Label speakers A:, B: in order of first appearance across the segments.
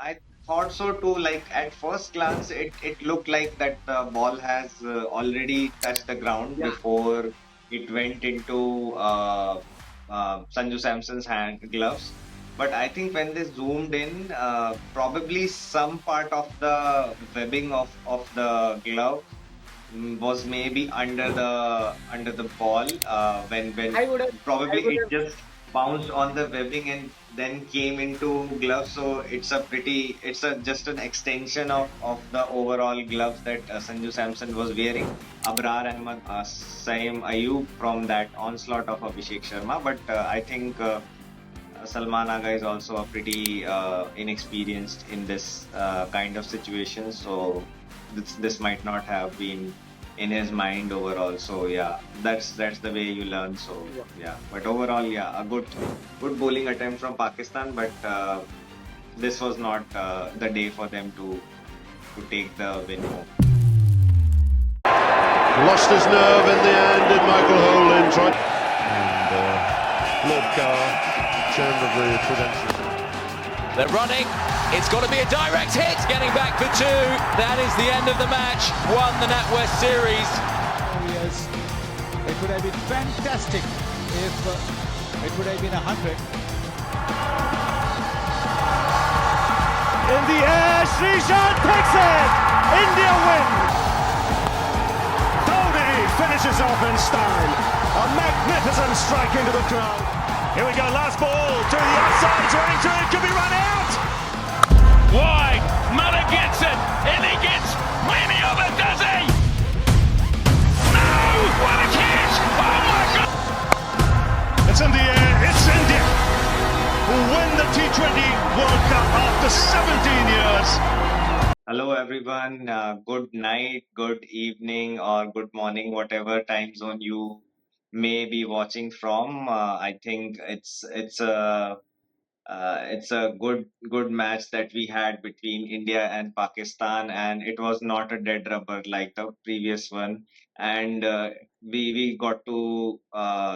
A: I thought so too. Like at first glance, it looked like that the ball has already touched the ground
B: Yeah,
A: before it went into Sanju Samson's hand gloves. But I think when they zoomed in, probably some part of the webbing of the glove was maybe under the ball when
B: I would have, I
A: probably
B: would
A: it
B: have,
A: just bounced on the webbing and then came into gloves. So it's a just an extension of the overall gloves that Sanju Samson was wearing. Abrar Ahmed, Saim Ayub from that onslaught of Abhishek Sharma. But I think Salman Aga is also a pretty inexperienced in this kind of situation. So this might not have been in his mind overall. So yeah, that's the way you learn. So
B: yeah.
A: yeah, but overall, yeah, a good bowling attempt from Pakistan, but this was not the day for them to take the win home.
C: Lost his nerve in the end, did Michael Holin try and Lord Carr turned of the credentials.
D: They're running. It's got to be a direct hit. Getting back for two. That is the end of the match. Won the NatWest Series.
E: Areas. It would have been fantastic if it would have been 100.
F: In the air, Srishan takes it! India win! Dhoni finishes off in style. A magnificent strike into the crowd. Here we go, last ball to the outside, running through, it could be run out!
G: Wide, Muller gets it, and he gets plenty of it, does he? No! What a catch! Oh my God!
F: It's in the air, it's India who win the T20 World Cup after 17 years.
A: Hello everyone. Good night, good evening, or good morning, whatever time zone you may be watching from. I think it's a good match that we had between India and Pakistan, and it was not a dead rubber like the previous one. And we got to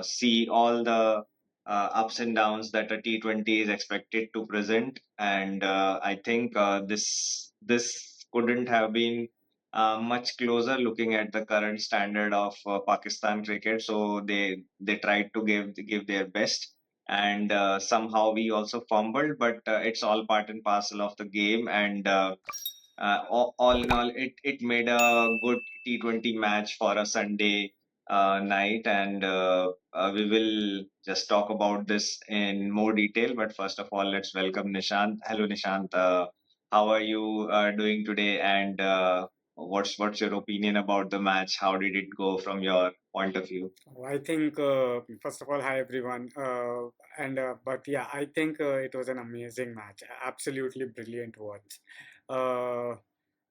A: see all the ups and downs that a T20 is expected to present, and I think this couldn't have been. Much closer looking at the current standard of Pakistan cricket, so they tried to give their best, and somehow we also fumbled, but it's all part and parcel of the game. And all in all, it made a good T20 match for a Sunday night, and we will just talk about this in more detail. But first of all, let's welcome Nishant. Hello, Nishant. How are you doing today? And what's your opinion about the match? How did it go from your point of view?
B: I think first of all, hi everyone, and but yeah, I think it was an amazing match, absolutely brilliant watch. Uh,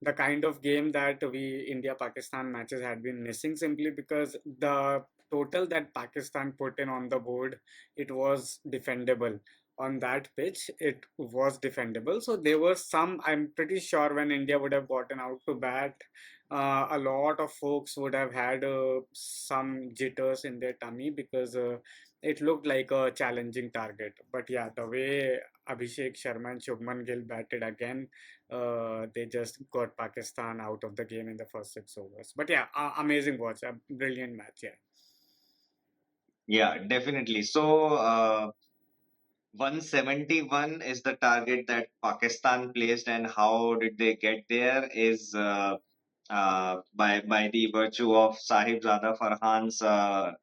B: the kind of game that we India Pakistan matches had been missing simply because the total that Pakistan put in on the board, it was defendable. On that pitch, it was defendable. So there were some, I'm pretty sure when India would have gotten out to bat, a lot of folks would have had some jitters in their tummy because it looked like a challenging target. But yeah, the way Abhishek Sharma and Shubman Gill batted again, they just got Pakistan out of the game in the first 6 overs. But yeah, amazing watch, a brilliant match. Yeah.
A: Yeah, definitely. So, 171 is the target that Pakistan placed, and how did they get there is by the virtue of Sahibzada Farhan's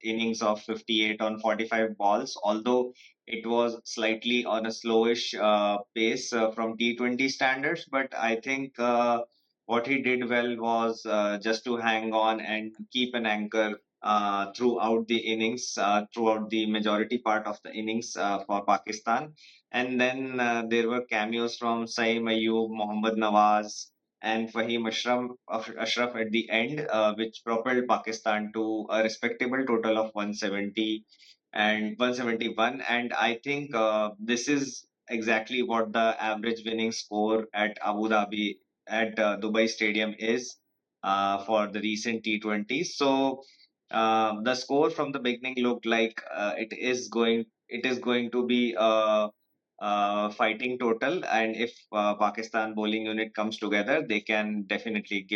A: innings of 58 on 45 balls. Although it was slightly on a slowish pace from T20 standards, but I think what he did well was just to hang on and keep an anchor throughout the innings, throughout the majority part of the innings for Pakistan. And then there were cameos from Saim Ayub, Mohammad Nawaz, and Fahim Ashraf at the end, which propelled Pakistan to a respectable total of 170 and 171. And I think this is exactly what the average winning score at Abu Dhabi at Dubai Stadium is for the recent T20s. So the score from the beginning looked like it is going to be fighting total, and if Pakistan bowling unit comes together, they can definitely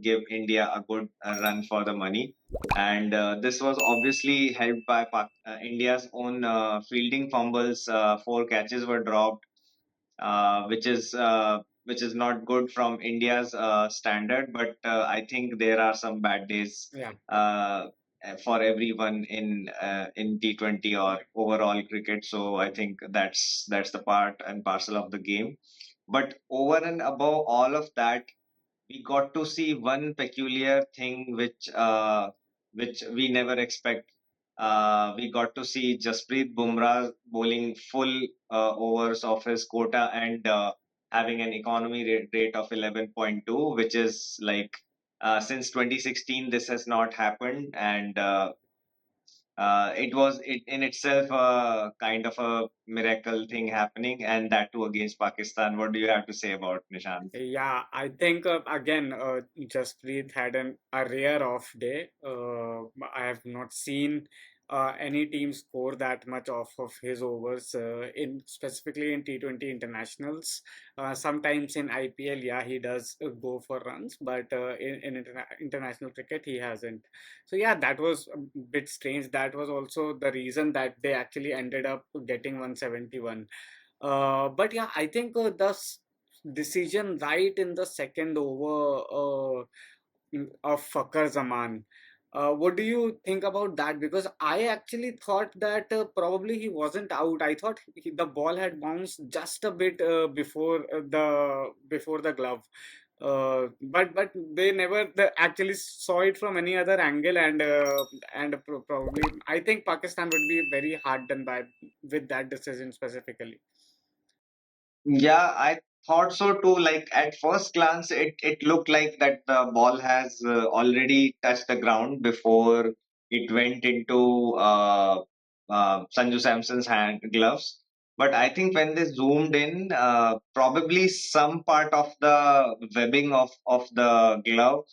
A: give India a good run for the money. And this was obviously helped by India's own fielding fumbles. Four catches were dropped, which is not good from India's standard. But I think there are some bad days
B: Yeah.
A: for everyone in T20 or overall cricket. So I think that's the part and parcel of the game. But over and above all of that, we got to see one peculiar thing which we never expect. We got to see Jasprit Bumrah bowling full overs of his quota and having an economy rate of 11.2, which is like since 2016 this has not happened, and it was in itself a kind of a miracle thing happening, and that too against Pakistan. What do you have to say about Nishant?
B: Yeah, I think again, Jasprit had a rare off day. I have not seen any team score that much off of his overs in specifically in T20 internationals. Sometimes in IPL, yeah, he does go for runs, but in international cricket, he hasn't. So yeah, that was a bit strange. That was also the reason that they actually ended up getting 171. But yeah, I think decision right in the second over of Fakar Zaman. What do you think about that? Because I actually thought that probably he wasn't out. I thought the ball had bounced just a bit before the glove. But they never actually saw it from any other angle, and probably I think Pakistan would be very hard done by with that decision specifically.
A: Yeah, I thought so too. Like at first glance, it looked like that the ball has already touched the ground before it went into Sanju Samson's hand gloves. But I think when they zoomed in, probably some part of the webbing of the glove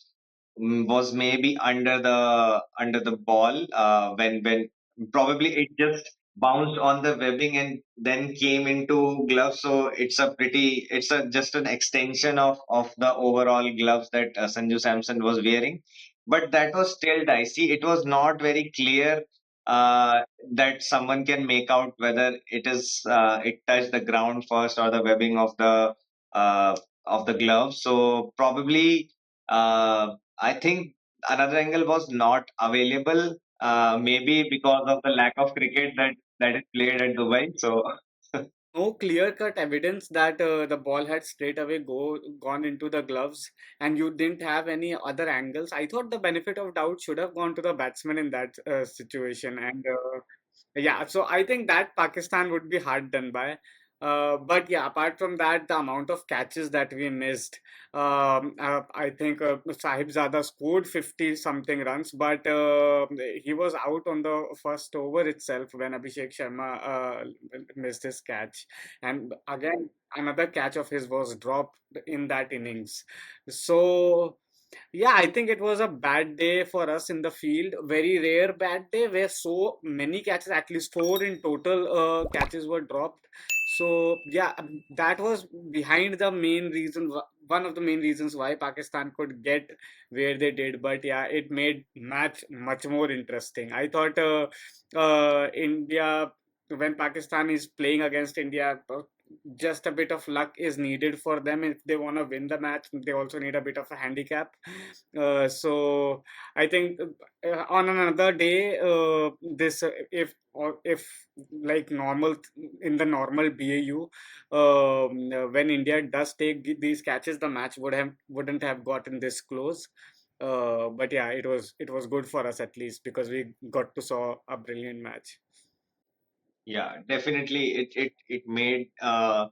A: was maybe under the ball when probably it just bounced on the webbing and then came into gloves. So it's a just an extension of the overall gloves that Sanju Samson was wearing. But that was still dicey. It was not very clear uh, that someone can make out whether it touched the ground first or the webbing uh, of the glove. So probably I think another angle was not available, maybe because of the lack of cricket that is played at Dubai. So
B: No clear-cut evidence that the ball had straight away gone into the gloves, and you didn't have any other angles. I thought the benefit of doubt should have gone to the batsman in that situation, and yeah, so I think that Pakistan would be hard done by. But yeah, apart from that, the amount of catches that we missed, I think Sahibzada scored 50 something runs, but he was out on the first over itself when Abhishek Sharma missed his catch. And again, another catch of his was dropped in that innings. So yeah, I think it was a bad day for us in the field. Very rare bad day where so many catches, at least four in total, catches were dropped. So yeah, that was behind the main reason, one of the main reasons why Pakistan could get where they did. But yeah, it made match much more interesting. I thought India, when Pakistan is playing against India, just a bit of luck is needed for them if they want to win the match. They also need a bit of a handicap. So I think on another day, this if like normal in the normal BAU, when India does take these catches, the match wouldn't have gotten this close. But yeah, it was good for us at least because we got to saw a brilliant match.
A: yeah, definitely it made a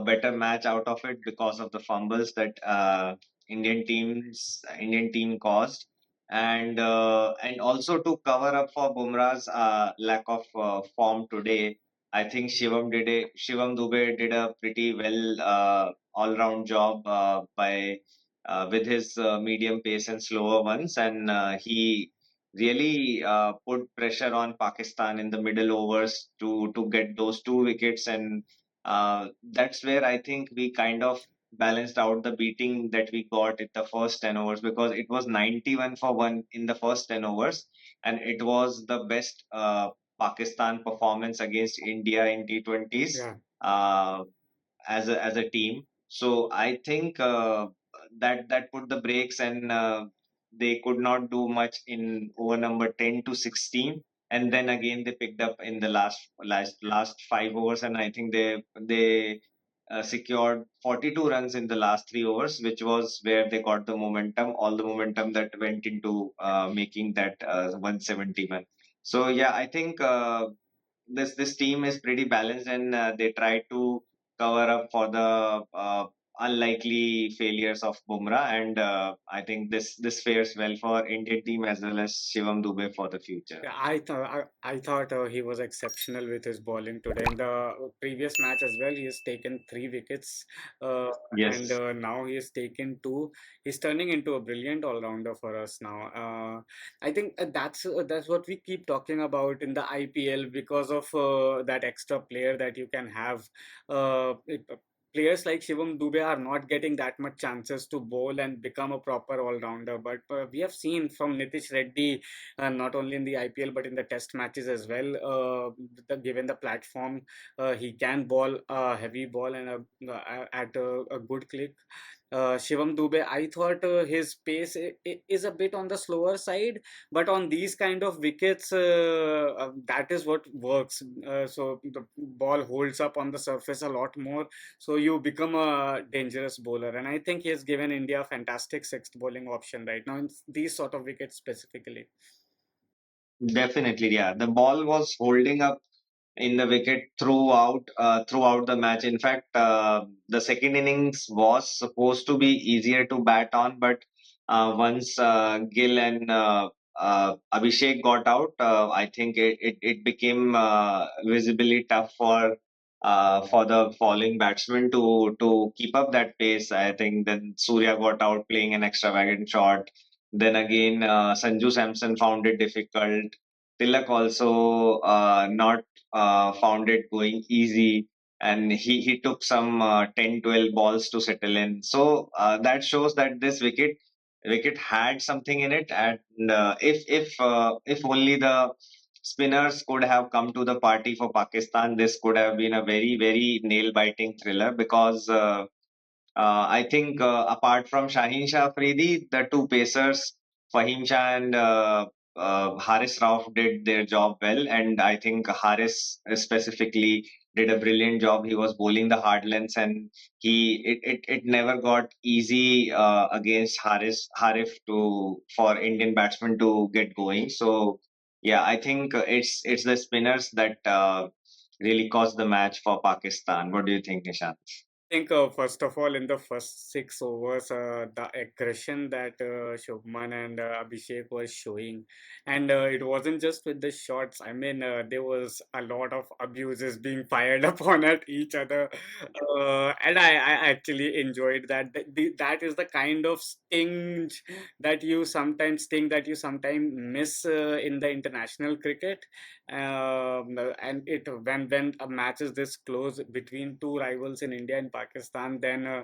A: better match out of it because of the fumbles that Indian team caused, and also to cover up for Bumrah's lack of form today. I think Shivam Dube did a pretty well all round job by with his medium pace and slower ones, and he really put pressure on Pakistan in the middle overs to get those two wickets, and That's where I think we kind of balanced out the beating that we got in the first 10 overs, because it was 91 for 1 in the first 10 overs, and it was the best Pakistan performance against India in T20s.
B: Yeah.
A: Uh, as a team. So I think that put the brakes, and they could not do much in over number 10 to 16. And then again they picked up in the last 5 overs, and I think they secured 42 runs in the last 3 overs, which was where they got the momentum, all the momentum that went into making that 171. So yeah, I think this team is pretty balanced, and they try to cover up for the unlikely failures of Bumrah, and I think this fares well for Indian team as well as Shivam Dube for the future.
B: Yeah, I thought he was exceptional with his bowling today. In the previous match as well, he has taken 3 wickets, uh, and
A: Yes.
B: now he has taken two. He's turning into a brilliant all-rounder for us now. I think that's what we keep talking about in the IPL because of that extra player that you can have. Players like Shivam Dube are not getting that much chances to bowl and become a proper all-rounder. But we have seen from Nitish Reddy, not only in the IPL but in the Test matches as well. Given the platform, he can bowl a heavy ball and at a good click. Shivam Dube, I thought his pace is a bit on the slower side, but on these kind of wickets, that is what works. So the ball holds up on the surface a lot more, so you become a dangerous bowler. And I think he has given India a fantastic sixth bowling option right now in these sort of wickets specifically.
A: Definitely, yeah. The ball was holding up in the wicket throughout the match. In fact, the second innings was supposed to be easier to bat on, but once Gill and Abhishek got out, I think it became visibly tough for the falling batsman to keep up that pace. I think then Surya got out playing an extravagant shot. Then again, Sanju Samson found it difficult. Tilak also not found it going easy, and he took some 10 12 balls to settle in. So that shows that this wicket had something in it, and if only the spinners could have come to the party for Pakistan, this could have been a very nail biting thriller, because I think apart from Shaheen Shah Afridi, the two pacers, Fahim Shah and Haris Rauf, did their job well. And I think Haris specifically did a brilliant job. He was bowling the hard lengths, and it never got easy against Harif to for Indian batsmen to get going. So yeah, I think it's the spinners that really caused the match for Pakistan. What do you think, Nishan?
B: Think first of all, in the first 6 overs, the aggression that Shubman and Abhishek was showing, and it wasn't just with the shots. I mean, there was a lot of abuses being fired upon at each other, and I actually enjoyed that. That is the kind of sting that you sometimes miss in the international cricket. And it when a match is this close between two rivals in India and Pakistan, then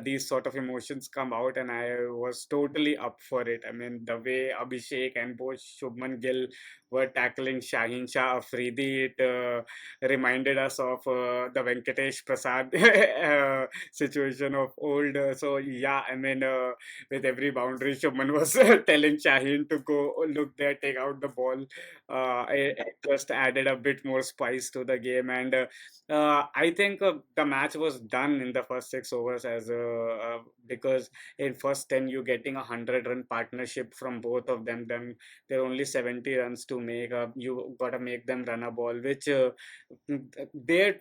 B: these sort of emotions come out, and I was totally up for it. I mean, the way Abhishek and both Shubman Gill were tackling Shaheen Shah Afridi, it reminded us of the Venkatesh Prasad situation of old. So yeah, I mean, with every boundary, Shubman was telling Shaheen to go, "Oh, look there, take out the ball." It just added a bit more spice to the game, and I think the match was done in the first 6 overs because in first 10 you're getting 100-run partnership from both of them. Then there are only 70 runs to make up. You gotta make them run a ball, which their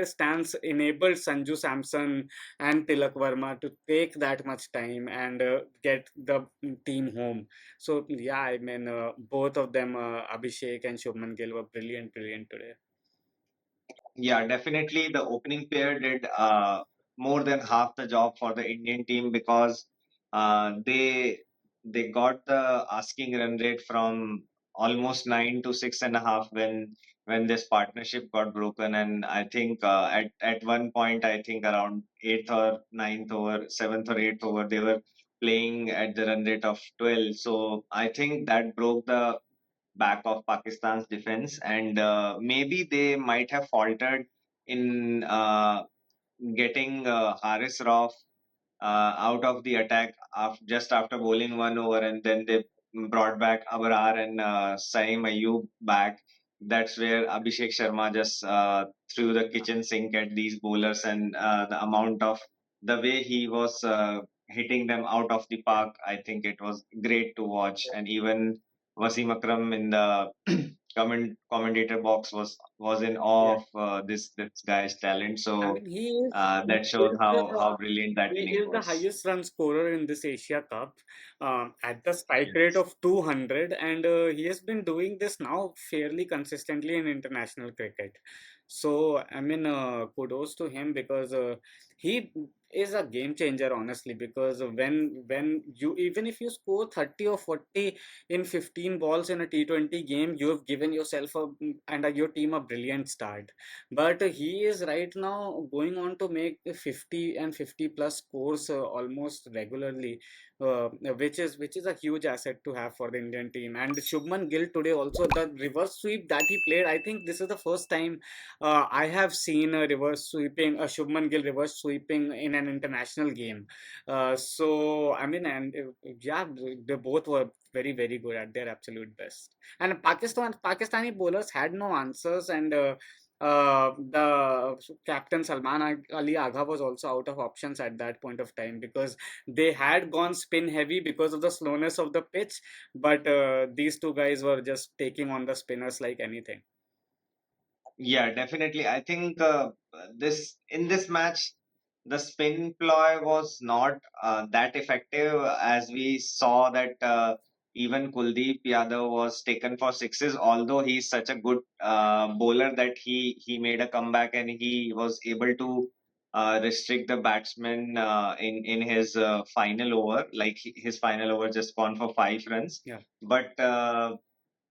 B: stance enabled Sanju Samson and Tilak Verma to take that much time and get the team home. So yeah, I mean, both of them, Abhishek and Shubman Gill, were brilliant today.
A: Yeah, definitely. The opening pair did more than half the job for the Indian team, because they got the asking run rate from almost 9 to 6.5 when this partnership got broken. And I think at one point, I think around eighth or ninth over, seventh or eighth over, they were playing at the run rate of 12. So I think that broke the back of Pakistan's defense, and maybe they might have faltered in getting Haris Rauf out of the attack just after bowling one over, and then they brought back Abrar and Saim Ayub back. That's where Abhishek Sharma just threw the kitchen sink at these bowlers, and the amount of the way he was hitting them out of the
B: Yeah.
A: park, I think it was great to watch. And even Wasim Akram in the commentator box was in awe
B: Yeah.
A: of this guy's talent.
B: I
A: So
B: mean, he
A: that shows
B: is
A: how brilliant that
B: he
A: innings
B: is the
A: was.
B: highest run scorer in this Asia Cup at the strike rate
A: Yes.
B: of 200, and he has been doing this now fairly consistently in international cricket. So, I mean, kudos to him because he is a game changer, honestly. Because when you, even if you score 30 or 40 in 15 balls in a T20 game, you have given yourself and your team a brilliant start. But he is right now going on to make 50 and 50 plus scores almost regularly, which is a huge asset to have for the Indian team. And Shubman Gill today also, the reverse sweep that he played, I think this is the first time I have seen a Shubman Gill reverse sweeping in an international game. So I mean, and yeah, they both were very very good at their absolute best. And Pakistani bowlers had no answers, and the captain Salman Ali Agha was also out of options at that point of time because they had gone spin heavy because of the slowness of the pitch, but these two guys were just taking on the spinners like anything.
A: Yeah, definitely. I think this in this match, the spin ploy was not that effective, as we saw that even Kuldeep Yadav was taken for sixes. Although he's such a good bowler that he made a comeback and he was able to restrict the batsman in his final over. Like his final over just gone for 5 runs,
B: Yeah,
A: but.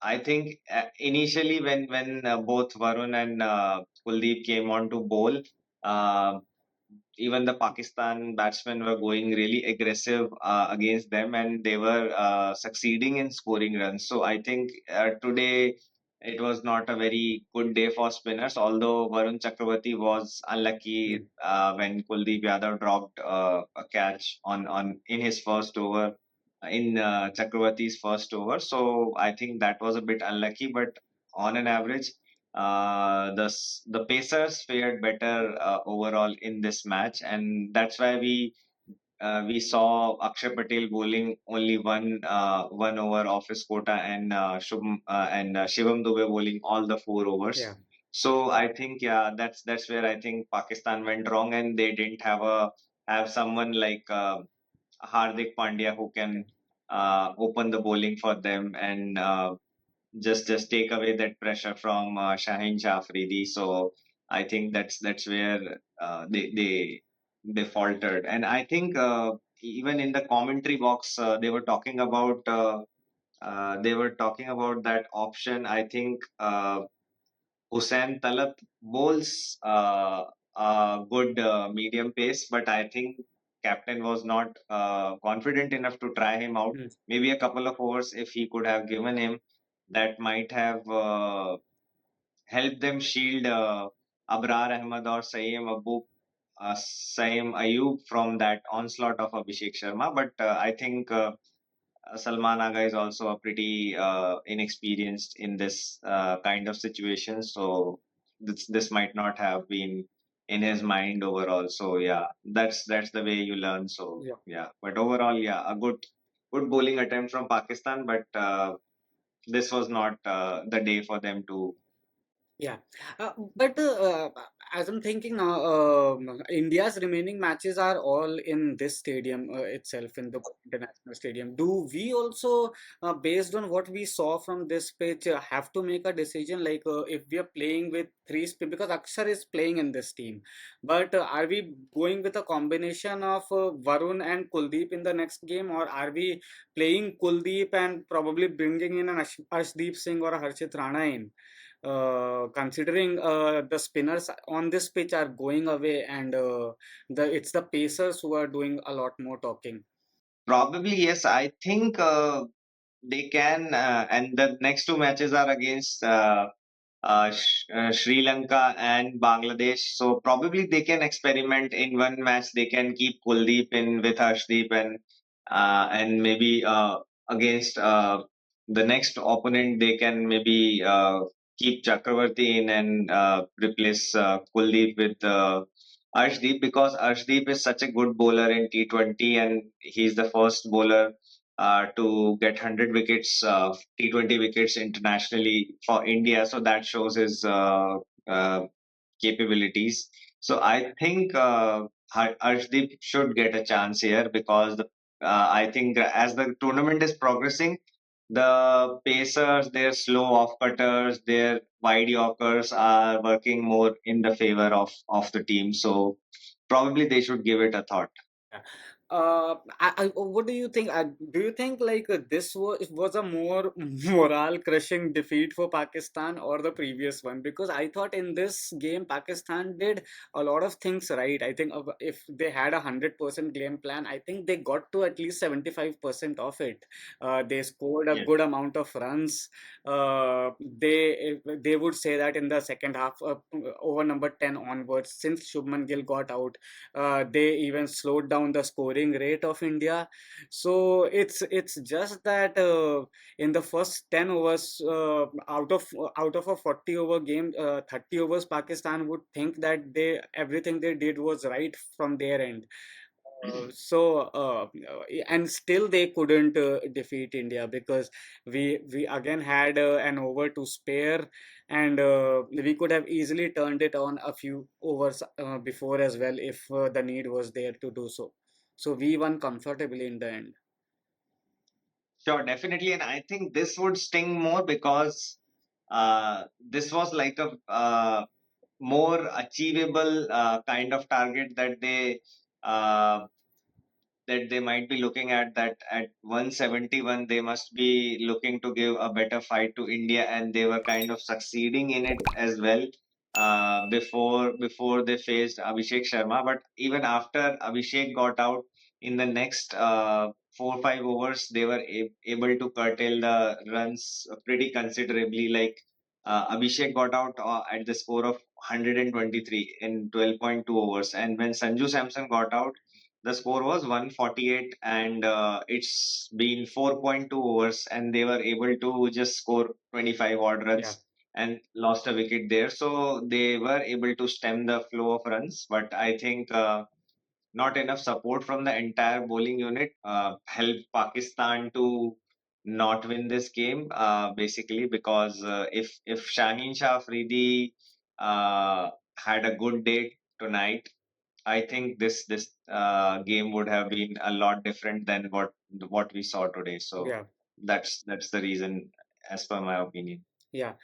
A: I think initially when both Varun and Kuldeep came on to bowl, uh, even the Pakistan batsmen were going really aggressive against them, and they were succeeding in scoring runs. So I think today it was not a very good day for spinners. Although Varun Chakravarti was unlucky
B: mm,
A: when Kuldeep Yadav dropped a catch on in his first over, in Chakravarti's first over. So I think that was a bit unlucky, but on an average, the Pacers fared better overall in this match, and that's why we saw Akshay Patel bowling only one over off his quota, and Shivam Dube bowling all the 4 overs.
B: yeah,
A: So I think, yeah, that's where I think Pakistan went wrong, and they didn't have someone like Hardik Pandya who
B: yeah,
A: can open the bowling for them and just take away that pressure from Shaheen Shah Afridi. So I think that's where they faltered. And I think even in the commentary box, they were talking about that option. I think Hussain Talab bowls a good medium pace, but I think captain was not confident enough to try him out.
B: mm,
A: Maybe a couple of overs, if he could have given him, that might have helped them shield Abrar Ahmed or Saim Ayub from that onslaught of Abhishek Sharma. But I think Salman Aga is also a pretty inexperienced in this kind of situation, so this might not have been in his mind overall. So yeah, that's the way you learn. So
B: yeah.
A: yeah, but overall, yeah, a good bowling attempt from Pakistan, but this was not the day for them to.
B: Yeah, but as I'm thinking now, India's remaining matches are all in this stadium itself, in the international stadium. Do we also, based on what we saw from this pitch, have to make a decision like if we are playing with because Akshar is playing in this team, but are we going with a combination of Varun and Kuldeep in the next game, or are we playing Kuldeep and probably bringing in an Ashdeep Singh or a Harshit Rana in? considering the spinners on this pitch are going away, and it's the pacers who are doing a lot more talking.
A: Probably yes. I think they can, and the next two matches are against Sri Lanka and Bangladesh. So probably they can experiment in one match. They can keep Kuldeep in with Harshdeep, and maybe against the next opponent they can maybe keep Chakravarti in and replace Kuldeep with Arshdeep, because Arshdeep is such a good bowler in T20, and he's the first bowler to get 100 wickets, T20 wickets internationally for India. So that shows his capabilities. So I think Arshdeep should get a chance here, because I think as the tournament is progressing, the pacers, their slow off cutters, their wide yorkers are working more in the favor of the team. So probably they should give it a thought.
B: Yeah. What do you think? Do you think like this was a more morale crushing defeat for Pakistan, or the previous one? Because I thought in this game Pakistan did a lot of things right. I think if they had 100% game plan, I think they got to at least 75% of it. They scored a
A: Yes.
B: good amount of runs. They would say that in the second half, over number 10 onwards, since Shubman Gill got out, they even slowed down the scoring rate of India. So it's just that in the first 10 overs, out of a 40 over game, 30 overs Pakistan would think that they everything they did was right from their end. And still they couldn't defeat India, because we again had an over to spare, and we could have easily turned it on a few overs before as well, if the need was there to do so. So we won comfortably in the end.
A: Sure, definitely. And I think this would sting more because this was like a more achievable kind of target uh, that they might be looking at, that at 171 they must be looking to give a better fight to India, and they were kind of succeeding in it as well before they faced Abhishek Sharma. But even after Abhishek got out, in the next 4 or 5 overs they were able to curtail the runs pretty considerably. Like Abhishek got out at the score of 123 in 12.2 overs, and when Sanju Samson got out, the score was 148, and it's been 4.2 overs, and they were able to just score 25 odd
B: Yeah.
A: runs and lost a wicket there. So they were able to stem the flow of runs, but I think not enough support from the entire bowling unit helped Pakistan to not win this game, basically, because if Shaheen Shah Afridi had a good day tonight, I think this game would have been a lot different than what we saw today. So
B: Yeah.
A: that's the reason, as per my opinion.
B: Yeah,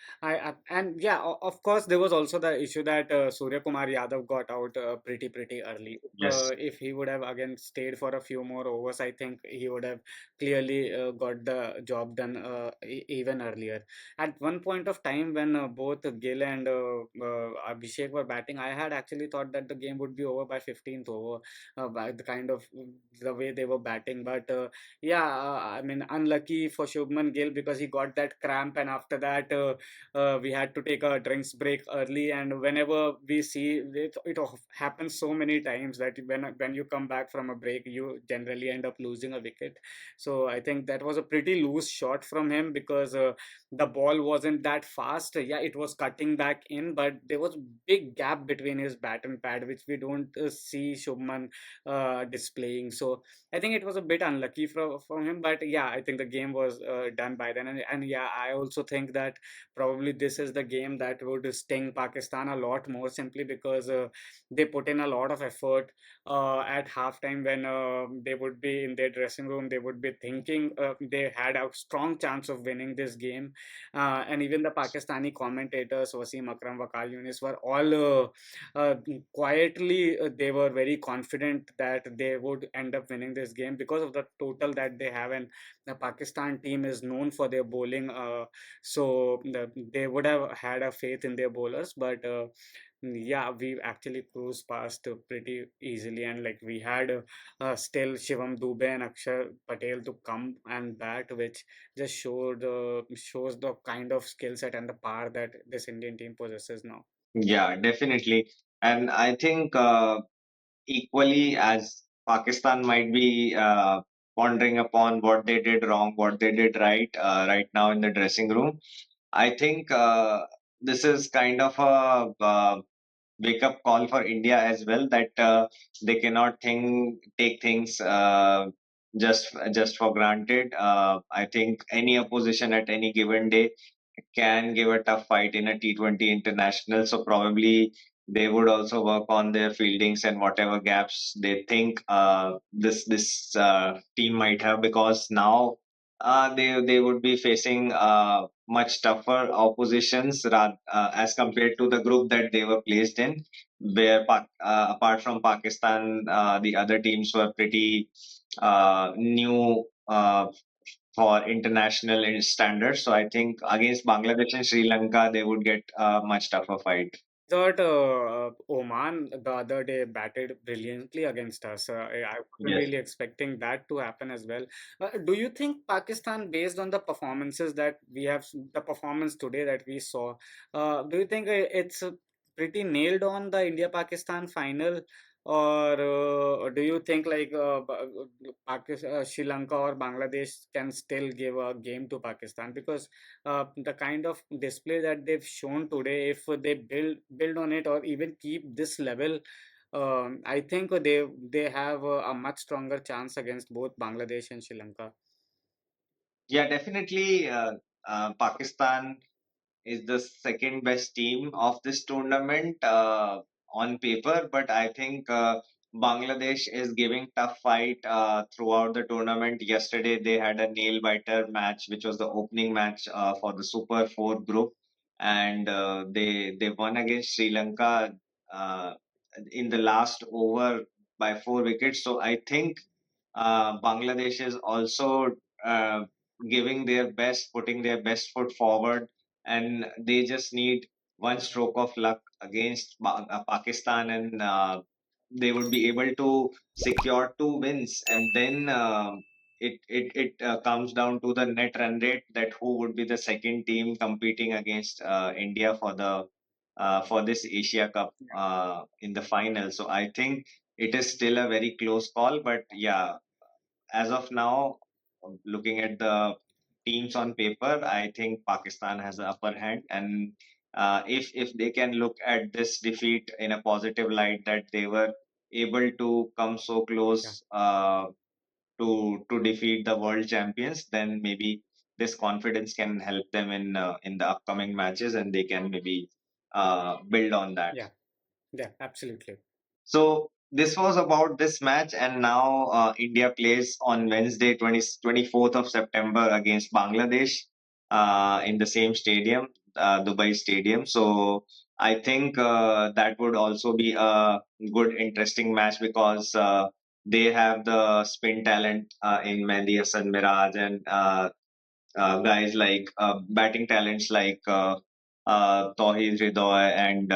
B: and yeah, of course, there was also the issue that Surya Kumar Yadav got out pretty early.
A: Yes.
B: If he would have again stayed for a few more overs, I think he would have clearly got the job done even earlier. At one point of time, when both Gill and Abhishek were batting, I had actually thought that the game would be over by 15th over, by the kind of the way they were batting. But yeah, I mean, unlucky for Shubman Gill, because he got that cramp, and after that, we had to take a drinks break early. And whenever we see it, happens so many times that when you come back from a break, you generally end up losing a wicket. So I think that was a pretty loose shot from him, because the ball wasn't that fast. Yeah, it was cutting back in, but there was big gap between his bat and pad, which we don't see Shubman displaying. So I think it was a bit unlucky from him, but yeah, I think the game was done by then. And yeah, I also think that probably this is the game that would sting Pakistan a lot more, simply because they put in a lot of effort at halftime. When they would be in their dressing room, they would be thinking they had a strong chance of winning this game. And even the Pakistani commentators, Wasim Akram, Wakal Yunis, were all quietly, they were very confident that they would end up winning this game because of the total that they have. And the Pakistan team is known for their bowling. So So they would have had a faith in their bowlers, but yeah, we actually cruised past pretty easily, and like we had still Shivam Dubey and Akshar Patel to come and bat, which just shows the kind of skill set and the power that this Indian team possesses now.
A: Yeah, definitely. And I think equally as Pakistan might be pondering upon what they did wrong, what they did right, right now in the dressing room. I think this is kind of a wake up call for India as well, that they cannot take things just for granted. I think any opposition at any given day can give a tough fight in a T20 international. So probably they would also work on their fieldings and whatever gaps they think this team might have, because now they would be facing much tougher oppositions as compared to the group that they were placed in, where apart from Pakistan, the other teams were pretty new for international standards. So I think against Bangladesh and Sri Lanka, they would get a much tougher fight.
B: Thought Oman the other day batted brilliantly against us. I wasn't
A: Yes.
B: really expecting that to happen as well. Do you think Pakistan, based on the performances that we have, the performance today that we saw, do you think it's pretty nailed on the India-Pakistan final? Or do you think like Sri Lanka or Bangladesh can still give a game to Pakistan? Because the kind of display that they've shown today, if they build on it or even keep this level, I think they have a much stronger chance against both Bangladesh and Sri Lanka.
A: Yeah, definitely. Pakistan is the second best team of this tournament on paper, but I think Bangladesh is giving tough fight throughout the tournament. Yesterday they had a nail biter match, which was the opening match for the Super Four group, and they won against Sri Lanka uh, in the last over by 4 wickets. So I think Bangladesh is also uh, giving their best, putting their best foot forward, and they just need one stroke of luck against Pakistan, and they would be able to secure 2 wins, and then it comes down to the net run rate, that who would be the second team competing against India for this Asia Cup in the final. So I think it is still a very close call, but yeah, as of now, looking at the teams on paper, I think Pakistan has the upper hand. And if they can look at this defeat in a positive light, that they were able to come so
B: Yeah,
A: close to defeat the world champions, then maybe this confidence can help them in the upcoming matches, and they can maybe build on that.
B: yeah, yeah, absolutely.
A: So this was about this match, and now India plays on Wednesday, 24th of September against Bangladesh in the same stadium, Dubai Stadium. So I think that would also be a good, interesting match, because they have the spin talent in Mehdi Hasan Miraj, and guys like batting talents like Tauhid Hridoy, and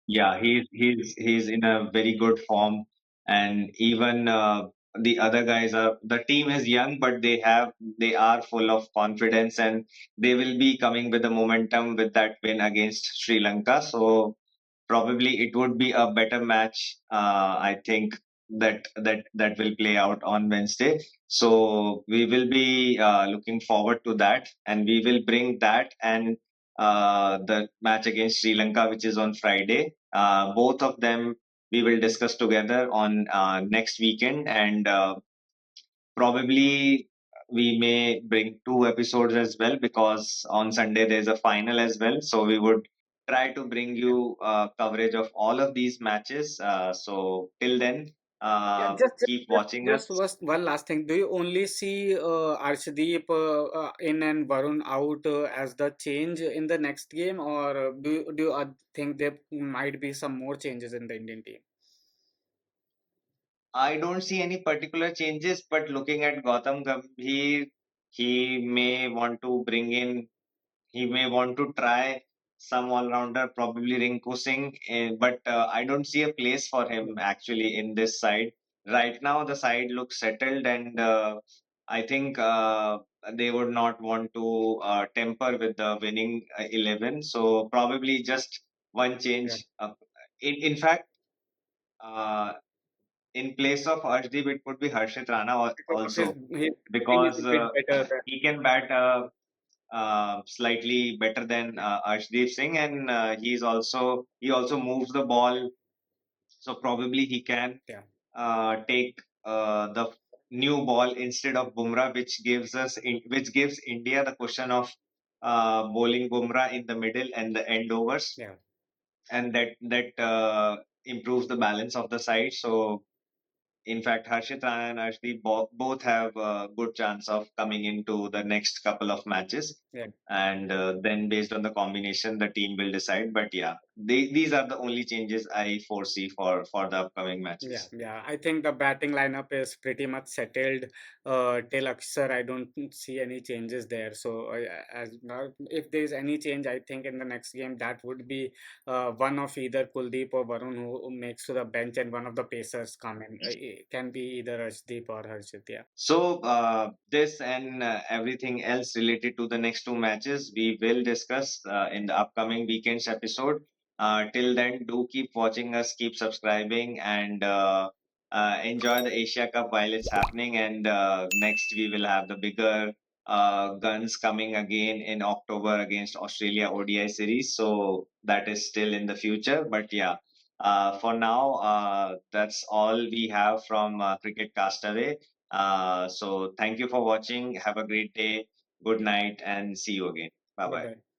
A: yeah, he's in a very good form, and even the other guys are. The team is young, but they are full of confidence, and they will be coming with the momentum with that win against Sri Lanka. So probably it would be a better match. I think that will play out on Wednesday. So we will be looking forward to that, and we will bring that and the match against Sri Lanka, which is on Friday. Both of them we will discuss together on next weekend, and probably we may bring 2 episodes as well, because on Sunday there's a final as well. So we would try to bring
B: Yeah.
A: you coverage of all of these matches. So till then,
B: Yeah, just just
A: keep
B: just
A: watching
B: just
A: us.
B: one last thing. Do you only see Arshdeep in and Varun out as the change in the next game, or do you think there might be some more changes in the Indian team?
A: I don't see any particular changes, but looking at Gautam Gambhir, he may want to bring in he may want to try some all-rounder, probably Rinku Singh, but I don't see a place for him actually in this side. Right now, the side looks settled, and I think they would not want to temper with the winning 11. So probably just one
B: Yeah.
A: change. In fact, uh, in place of Arshdeep, it could be Harshit Rana
B: Because of his,
A: also
B: his batting is
A: because
B: a bit better than.
A: he can bat slightly better than Arshdeep Singh, and he also moves the ball, so probably he can
B: Yeah.
A: take the new ball instead of Bumrah, which gives India the cushion of bowling Bumrah in the middle and the end overs,
B: Yeah.
A: and that improves the balance of the side. So in fact, Harshit Rana and Arshdeep both have a good chance of coming into the next couple of matches.
B: Yeah.
A: And then, based on the combination, the team will decide. But yeah, these are the only changes I foresee for the upcoming
B: Yeah,
A: matches.
B: yeah. I think the batting lineup is pretty much settled till Akshar. I don't see any changes there. So, as now, if there is any change, I think in the next game that would be one of either Kuldeep or Varun who makes to the bench, and one of the pacers come in. It can be either Arshdeep or Harshit. Yeah,
A: So, this and everything else related to the next two matches, we will discuss in the upcoming weekend's episode. Till then, do keep watching us, keep subscribing, and enjoy the Asia Cup while it's happening. And next, we will have the bigger guns coming again in October against Australia ODI series. So, that is still in the future. But yeah, for now, that's all we have from Cricket Castaway. So thank you for watching. Have a great day. Good night and see you again. Bye
B: bye
A: bye.
B: bye.